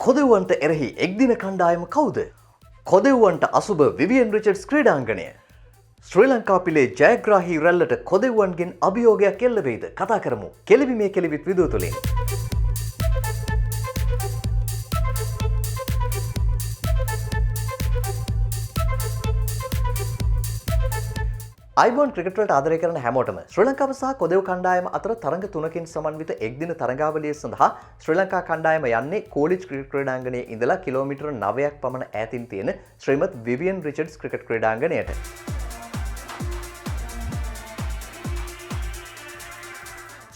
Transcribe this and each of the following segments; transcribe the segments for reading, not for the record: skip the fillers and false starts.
කොදෙව්වන්ට එරෙහි එක්දින කණ්ඩායම කවුද? කොදෙව්වන්ට අසුබ විවියන් රිචඩ්ස් ක්‍රීඩාංගණය. ශ්‍රී ලංකා පිලේ ජයග්‍රාහී රැල්ලට කොදෙව්වන්ගෙන් අභියෝගයක් එල්ල වෙයිද? කතා කරමු. කෙලිවීමේ කෙලිවිත් විදුව තුලින්. අයිබෝන් ක්‍රිකට් වලට ආදරය කරන හැමෝටම ශ්‍රී ලංකාව සහ කොදෙව් කණ්ඩායම අතර තරඟ තුනකින් සමන්විත එක්දින තරඟාවලිය සඳහා ශ්‍රී ලංකා කණ්ඩායම යන්නේ කෝලිජ් ක්‍රිකට් ක්‍රීඩාංගණයේ ඉඳලා කිලෝමීටර 9ක් පමණ ඈතින් තියෙන ශ්‍රීමත් විවියන් රිචඩ්ස් ක්‍රිකට් ක්‍රීඩාංගණයට.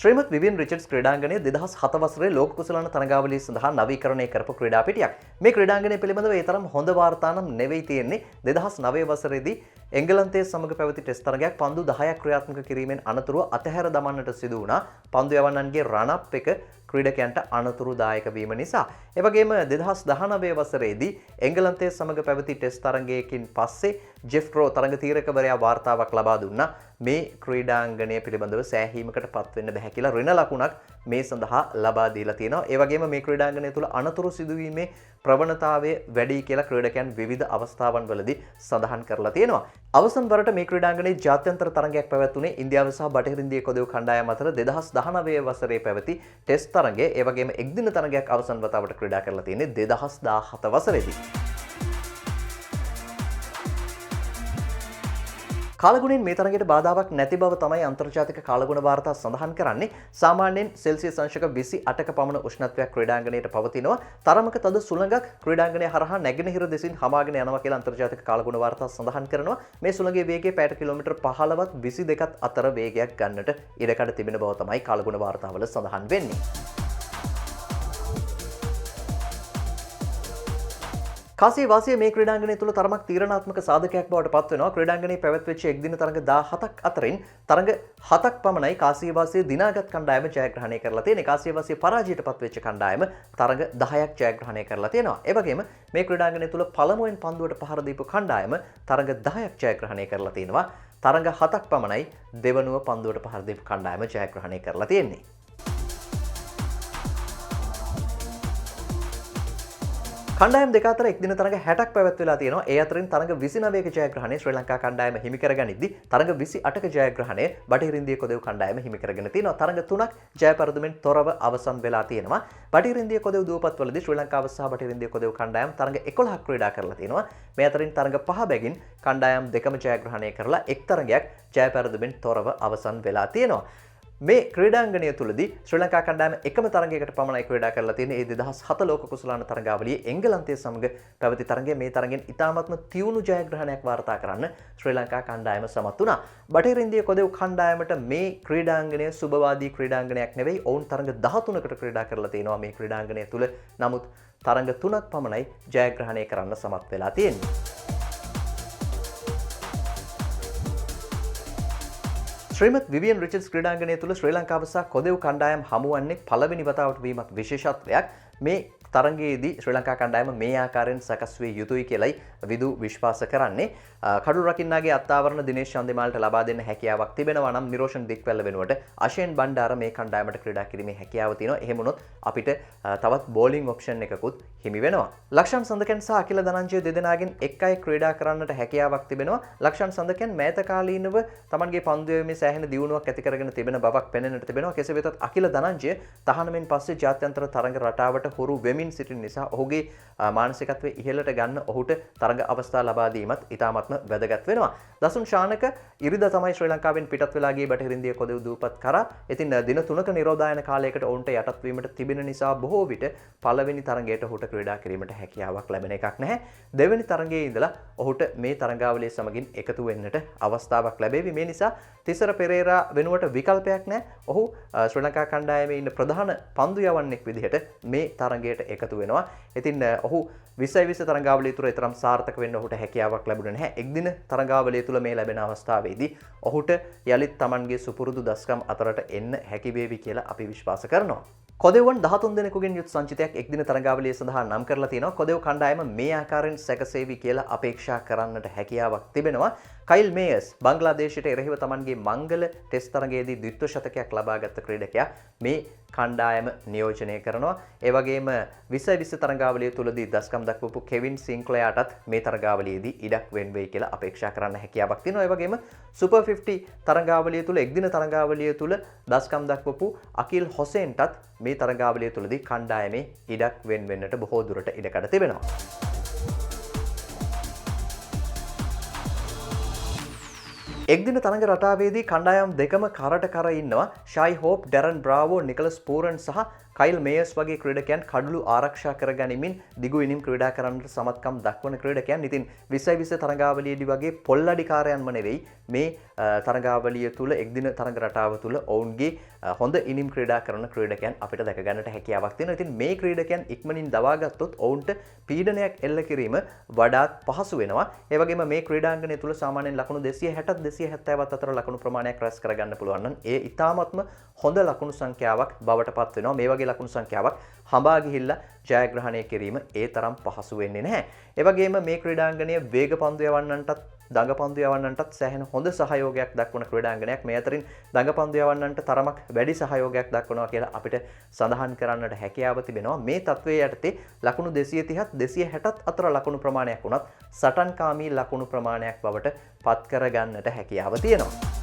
ශ්‍රීමත් විවියන් රිචඩ්ස් ක්‍රීඩාංගණය 2007 වසරේ ලෝක කුසලාන තරඟාවලිය සඳහා නවීකරණය කරපු ක්‍රීඩා පිටියක්. මේ ක්‍රීඩාංගණය පිළිබඳව ඒ තරම් හොඳ වාර්තා නම් නෙවෙයි තියෙන්නේ. 2009 වසරේදී එංගලන්තයේ සමග පැවති ටෙස්ට් තරගයක් පන්දු 10ක් ක්‍රියාත්මක කිරීමෙන් අනතුරුව අතහැර දමන්නට සිදු වුණා. පන්දු යවන්නන්ගේ රන් අප් එක ක්‍රීඩකයන්ට අනතුරුදායක වීම නිසා. ඒ වගේම 2019 වසරේදී එංගලන්තයේ සමග පැවති ටෙස්ට් තරගයකින් පස්සේ ජෙෆ්රෝ තරග තීරකවරයා වාර්තාවක් ලබා දුන්නා. මේ ක්‍රීඩාංගණය පිළිබඳව සෑහීමකට පත් වෙන්න බැහැ කියලා ඍණ ලකුණක් මේ සඳහා ලබා දීලා තියෙනවා. ඒ වගේම මේ ක්‍රීඩාංගණය තුල අනතුරු සිදුවීමේ ප්‍රවණතාවය වැඩි කියලා ක්‍රීඩකයන් විවිධ අවස්ථාවන් වලදී සඳහන් කරලා තියෙනවා. අවසන් වරට මේ ක්‍රීඩාංගණයේ ජාත්‍යන්තර තරගයක් පැවැත්වුණේ ඉන්දියාව සහ බටහිර ඉන්දිය කොදෙව් කණ්ඩායම් අතර 2019 වසරේ පැවති ටෙස්ට් තරගය. ඒ වගේම එක්දින තරගයක් අවසන් වතාවට ක්‍රීඩා කරලා තියෙන්නේ 2017 වසරේදී. කාලගුණයෙන් මේ තරගයට බාධාවක් නැති බව තමයි අන්තර්ජාතික කාලගුණ වාර්තා සඳහන් කරන්නේ. සාමාන්‍යයෙන් සෙල්සියස් අංශක 28ක පමණ උෂ්ණත්වයක් ක්‍රීඩාංගණයට පවතිනවා. තරමක තද සුළඟක් ක්‍රීඩාංගණය හරහා නැගෙනහිර දෙසින් හමාගෙන යනවා කියලා අන්තර්ජාතික කාලගුණ වාර්තා සඳහන් කරනවා. මේ සුළඟේ වේගය පැයට කිලෝමීටර් 15ත් 22ත් අතර වේගයක් ගන්නට ඉඩකඩ තිබෙන බව තමයි කාලගුණ වාර්තාවල සඳහන් වෙන්නේ. කාසිය වාසිය මේ ක්‍රීඩාංගණය තුල තරමක් තීරණාත්මක සාධකයක් බවට පත් වෙනවා. ක්‍රීඩාංගණයේ පැවැත්වෙච්ච එක්දින තරඟ 17ක් අතරින් තරඟ 7ක් පමණයි කාසිය වාසිය දිනාගත් කණ්ඩායම ජයග්‍රහණය කරලා තියෙන්නේ. කාසිය වාසිය පරාජයට පත්වෙච්ච කණ්ඩායම තරඟ 10ක් ජයග්‍රහණය කරලා තියෙනවා. ඒ වගේම මේ ක්‍රීඩාංගණය තුල පළමුවෙන් පන්දුවට පහර දීපු කණ්ඩායම තරඟ 10ක් ජයග්‍රහණය කරලා තියෙනවා. තරඟ 7ක් පමණයි දෙවනුව පන්දුවට පහර දීපු කණ්ඩායම ජයග්‍රහණය කරලා තියෙන්නේ. කණ්ඩායම් දෙක අතර එක්දින තරඟ 60ක් පැවැත්වෙලා තියෙනවා. ඒ අතරින් තරඟ 29ක ජයග්‍රහණය ශ්‍රී ලංකා කණ්ඩායම හිමි කරගනිද්දී තරඟ 28ක ජයග්‍රහණය බටහිර ඉන්දිය කොදෙව් කණ්ඩායම හිමි කරගෙන තියෙනවා. තරඟ 3ක් ජය පරදුමෙන් තොරව අවසන් වෙලා තියෙනවා. බටහිර ඉන්දිය කොදෙව් දුවපත්වලදී ශ්‍රී ලංකාව සහ බටහිර ඉන්දිය කොදෙව් කණ්ඩායම් තරඟ 11ක් ක්‍රීඩා කරලා තියෙනවා. මේ අතරින් තරඟ 5 බැගින් කණ්ඩායම් දෙකම ජයග්‍රහණය කරලා එක් තරඟයක් ජය පරදුමෙන් තොරව අවසන් වෙලා තියෙනවා. මේ ක්‍රීඩාංගණය තුලදී ශ්‍රී ලංකා කණ්ඩායම එකම තරගයකට පමණයි ක්‍රීඩා කරලා තියෙන්නේ. ඒ 2007 ලෝක කුසලාන තරගාවලියේ එංගලන්තය සමග පැවති තරගයේ මේ තරගෙන් ඉතාමත්ම තියුණු ජයග්‍රහණයක් වාර්තා කරන්න ශ්‍රී ලංකා කණ්ඩායම සමත් වුණා. බටහිර ඉන්දිය කොදෙව් කණ්ඩායමට මේ ක්‍රීඩාංගණය සුබවාදී ක්‍රීඩාංගණයක් නෙවෙයි. ඔවුන් තරග 13කට ක්‍රීඩා කරලා තියෙනවා මේ ක්‍රීඩාංගණය තුල. නමුත් තරග 3ක් පමණයි ජයග්‍රහණය කරන්න සමත් වෙලා තියෙන්නේ. ශ්‍රීමත් විවියන් රිචඩ්ස් ක්‍රීඩාංගණය තුල ශ්‍රී ලංකාව සහ කොදෙව් කණ්ඩායම් හමුවන්නේ පළවෙනි වතාවට වීමත් විශේෂත්වයක්. මේ තරගයේදී ශ්‍රී ලංකා කණ්ඩායම මේ ආකාරයෙන් සකස් විය යුතුයි කියලයි විදු විශ්වාස කරන්නේ. කඩුල් රකින්නාගේ අත්ආවරණ දිනේෂ් චන්දිමාල්ට ලබා දෙන්න හැකියාවක් තිබෙනවා නම් නිරෝෂන් දික්වැල්ල වෙනුවට අශේන් බණ්ඩාර මේ කණ්ඩායමට ක්‍රීඩා කිරීමේ හැකියාව තියෙනවා. එහෙම වුණොත් අපිට තවත් බෝලිං ඔප්ෂන් එකකුත් හිමි වෙනවා. ලක්ෂන් සඳකන් සහ අකිල ධනංජය දෙදෙනාගෙන් එක් අය ක්‍රීඩා කරන්නට හැකියාවක් තිබෙනවා. ලක්ෂන් සඳකන් මෑත කාලීනව තමන්ගේ පන්දු යැවීමේ සෑහෙන දියුණුවක් ඇති කරගෙන තිබෙන බවක් පෙනෙන්නට තිබෙනවා. කෙසේ වෙතත් අකිල ධනංජය තහනමෙන් පස්සේ ජාත්‍යන්තර තරඟ රටාවට හුරු වෙමින් සිටින නිසා ඔහුගේ මානසිකත්වයේ ඉහළට ගන්න ඔහුට තරඟ අවස්ථා ලබා දීමත් ඉතාමත්ම වැදගත් වෙනවා. දසුන් ශානක ඉරිදා තමයි ශ්‍රී ලංකාවෙන් පිටත් වෙලා ගියේ බටහිර ඉන්දිය කොදෙව් දූපත් කරා. ඉතින් දින 3ක නිරෝධායන කාලයකට ඔවුන්ට යටත් වීමට තිබෙන නිසා බොහෝ විට පළවෙනි තරඟයට ඔහුට ක්‍රීඩා කිරීමට හැකියාවක් ලැබෙන එකක් නැහැ. දෙවෙනි තරඟයේ ඉඳලා ඔහුට මේ තරඟාවලිය සමගින් එකතු වෙන්නට අවස්ථාවක් ලැබෙවි. මේ නිසා තිසර පෙරේරා වෙනුවට විකල්පයක් නැහැ. ඔහු ශ්‍රී ලංකා කණ්ඩායමේ ඉන්න ප්‍රධාන පන්දු යවන්නෙක් විදිහට මේ තරඟයට එකතු වෙනවා. ඉතින් ඔහු 2020 තරඟාවලිය තුල තරම් සාර්ථක වෙන්න ඔහුට හැකියාවක් ලැබුණේ නැහැ. එක්දින තරඟාවලිය තුල මේ ලැබෙන අවස්ථාවේදී ඔහුට යලිත් Tamanගේ සුපුරුදු දස්කම් අතරට එන්න හැකි වේවි කියලා අපි විශ්වාස කරනවා. කොදෙව්වන් 13 දෙනෙකුගෙන් යුත් සංචිතයක් එක්දින තරඟාවලිය සඳහා නම් කරලා තියෙනවා. කොදෙව් කණ්ඩායම මේ ආකාරයෙන් සැකසේවි කියලා අපේක්ෂා කරන්නට හැකියාවක් තිබෙනවා. කයිල් මේයර්ස් බංග්ලාදේශයට එරෙහිව Tamanගේ මංගල ටෙස්ට් තරඟයේදී ද්විත්ව ශතකයක් ලබාගත් ක්‍රීඩකයා මේ කණ්ඩායම නියෝජනය කරනවා. ඒ වගේම 2020 තරඟාවලිය තුලදී දස්කම් දක්වපු කෙවින් සින්ක්ලයාටත් මේ තරඟාවලියේදී ඉඩක් වෙන්න වෙයි කියලා අපේක්ෂා කරන්න හැකියාවක් තියෙනවා. ඒ වගේම සුපර් 50 තරඟාවලිය තුල එක්දින තරඟාවලිය තුල දස්කම් දක්වපු අකිල් හොසේන්ටත් මේ තරඟාවලිය තුලදී කණ්ඩායමේ ඉඩක් වෙන්නට බොහෝ දුරට ඉඩකඩ තිබෙනවා. එක්දින තරඟ රටාවේදී කණ්ඩායම් දෙකම කරට කර ඉන්නවා. ෂයි හෝප්, ඩැරන් බ්‍රාවෝ, නිකලස් පූරන් සහ කයිල් මේයර්ස් වගේ ක්‍රීඩකයන් කඩළු ආරක්ෂා කර ගනිමින් දිගු ඉනිම් ක්‍රීඩා කරන්නට සමත්කම් දක්වන ක්‍රීඩකයන්. ඉතින් 2020 තරඟාවලියේදී වගේ පොල්ලඩිකාරයන්ම නෙවෙයි මේ තරඟාවලිය තුල එක්දින තරඟ රටාව තුල ඔවුන්ගේ හොඳ ඉනිම් ක්‍රීඩා කරන ක්‍රීඩකයන් අපිට දැක ගන්නට හැකියාවක් තියෙනවා. ඉතින් මේ ක්‍රීඩකයන් ඉක්මනින් දවා ගත්තොත් ඔවුන්ට පීඩනයක් එල්ල කිරීම වඩාත් පහසු වෙනවා. ඒ වගේම මේ ක්‍රීඩාංගණය තුල සාමාන්‍යයෙන් ලකුණු 260 270 අතර ලකුණු ප්‍රමාණයක් රැස් කරගන්න පුළුවන් නම් ඒ ඉතාමත්ම හොඳ ලකුණු සංඛ්‍යාවක් බවට පත් වෙනවා. මේ වගේ ලකුණු සංඛ්‍යාවක් හඹා ගිහිල්ලා ජයග්‍රහණය කිරීම ඒ තරම් පහසු වෙන්නේ නැහැ. ඒ වගේම මේ ක්‍රීඩාංගණය වේග පන්දු යවන්නන්ටත් දඟ පන්දු යවන්නන්ටත් සෑහෙන හොඳ සහයෝගයක් දක්වන ක්‍රීඩාංගණයක්. මේ අතරින් දඟ පන්දු යවන්නන්ට තරමක් වැඩි සහයෝගයක් දක්වනවා කියලා අපිට සඳහන් කරන්නට හැකියාව තිබෙනවා. මේ තත්ත්වයේ යටතේ ලකුණු 230ත් 260ත් අතර ලකුණු ප්‍රමාණයක් වුණත් සටන්කාමී ලකුණු ප්‍රමාණයක් බවට පත් කරගන්නට හැකියාව තියෙනවා.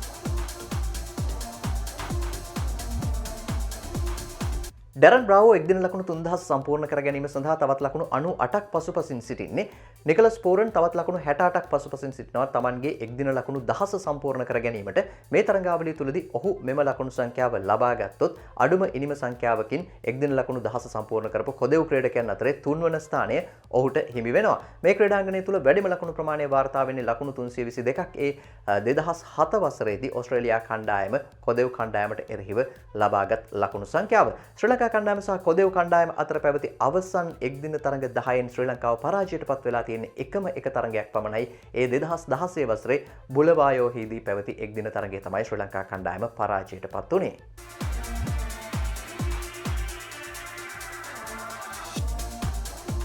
ඩැරන් බ්‍රාවෝ එක්දින ලකුණු 3000 සම්පූර්ණ කර ගැනීම සඳහා තවත් ලකුණු 98ක් පසුපසින් සිටින්නේ. නිකලස් පෝරන් තවත් ලකුණු 68ක් පසුපසින් සිටිනවා. Tamanගේ එක්දින ලකුණු 10 සම්පූර්ණ කර ගැනීමට මේ තරඟාවලිය තුලදී ඔහු මෙම ලකුණු සංඛ්‍යාව ලබා ගත්තොත් අඩුම ඉනිම සංඛ්‍යාවකින් එක්දින ලකුණු 10 සම්පූර්ණ කරපු කොදෙව් ක්‍රීඩකයන් අතරේ තුන්වන ස්ථානය ඔහුට හිමි වෙනවා. මේ ක්‍රීඩාංගණය තුල වැඩිම ලකුණු ප්‍රමාණය වාර්තා වෙන්නේ ලකුණු 322ක්. ඒ 2007 වසරේදී ඕස්ට්‍රේලියා කණ්ඩායම කොදෙව් කණ්ඩායමට එරෙහිව ලබාගත් ලකුණු සංඛ්‍යාව. ශ්‍රී ලංකා කණ්ඩායම සහ කොදෙව් කණ්ඩායම අතර පැවති අවසන් එක්දින තරඟ 10න් ශ්‍රී ලංකාව පරාජයට පත් වෙලා තියෙන එකම එක තරඟයක් පමණයි. ඒ 2016 වසරේ බුලවායෝහිදී පැවති එක්දින තරඟය තමයි ශ්‍රී ලංකා කණ්ඩායම පරාජයට පත් වුණේ.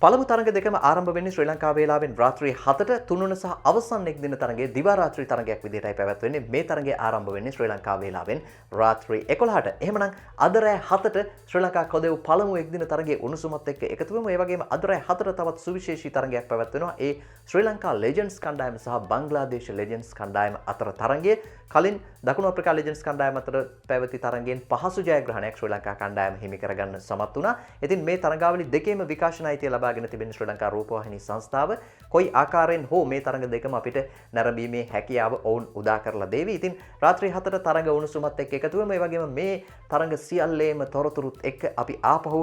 පළමු තරඟ දෙකම ආරම්භ වෙන්නේ ශ්‍රී ලංකා වේලාවෙන් රාත්‍රී 7ට. තුන්වන සහ අවසන් එක්දින තරඟයේ දිවා රාත්‍රී තරඟයක් විදිහටයි පැවැත්වෙන්නේ. මේ තරඟය ආරම්භ වෙන්නේ ශ්‍රී ලංකා වේලාවෙන් රාත්‍රී 11ට. එහෙමනම් අද රෑ 7ට ශ්‍රී ලංකා කොදෙව් පළමු එක්දින තරඟයේ උණුසුමත් එක්ක එකතු වෙමු. ඒ වගේම අද රෑ 4ට තවත් සුවිශේෂී තරඟයක් පැවැත්වෙනවා. ඒ ශ්‍රී ලංකා ලෙජන්ඩ්ස් කණ්ඩායම සහ බංග්ලාදේශ ලෙජන්ඩ්ස් කණ්ඩායම අතර තරඟය. කලින් දකුණු අප්‍රිකා ලෙජන්ඩ්ස් කණ්ඩායම අතර පැවති තරඟයෙන් පහසු ජයග්‍රහණයක් ශ්‍රී ලංකා කණ්ඩායම හිමි කරගන්න සමත් වුණා. ඉතින් මේ තරඟාවලි දෙකේම විකාශන අයිතිය ලබාගෙන තිබෙන ශ්‍රී ලංකා රූපවාහිනී සංස්ථාව කොයි ආකාරයෙන් හෝ මේ තරඟ දෙකම අපිට නැරඹීමේ හැකියාව ඔවුන් උදා කරලා දෙවි. ඉතින් රාත්‍රී 7ට තරඟ උණුසුමත් එක්ක එකතු වෙමු. ඒ වගේම මේ තරඟ සියල්ලේම තොරතුරුත් එක්ක අපි ආපහු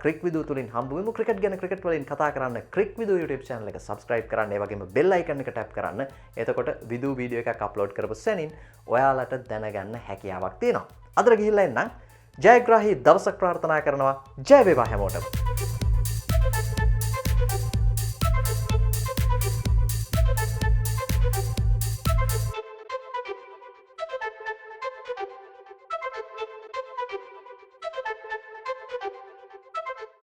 ක්‍රික් විදුව තුලින් හම්බ වෙමු. ක්‍රිකට් ගැන ක්‍රිකට් වලින් කතා කරන්න ක්‍රික් විදුව YouTube channel එක subscribe කරන්න. ඒ වගේම bell icon එක tap කරන්න. එතකොට විදුව වීඩියෝ එකක් අප්ලෝඩ් කරපු සැනින් ඔයාලට දැනගන්න හැකියාවක් තියෙනවා. අදට ගිහිල්ලා එන්නම්. ජයග්‍රාහී දවසක් ප්‍රාර්ථනා කරනවා. ජය වේවා හැමෝටම.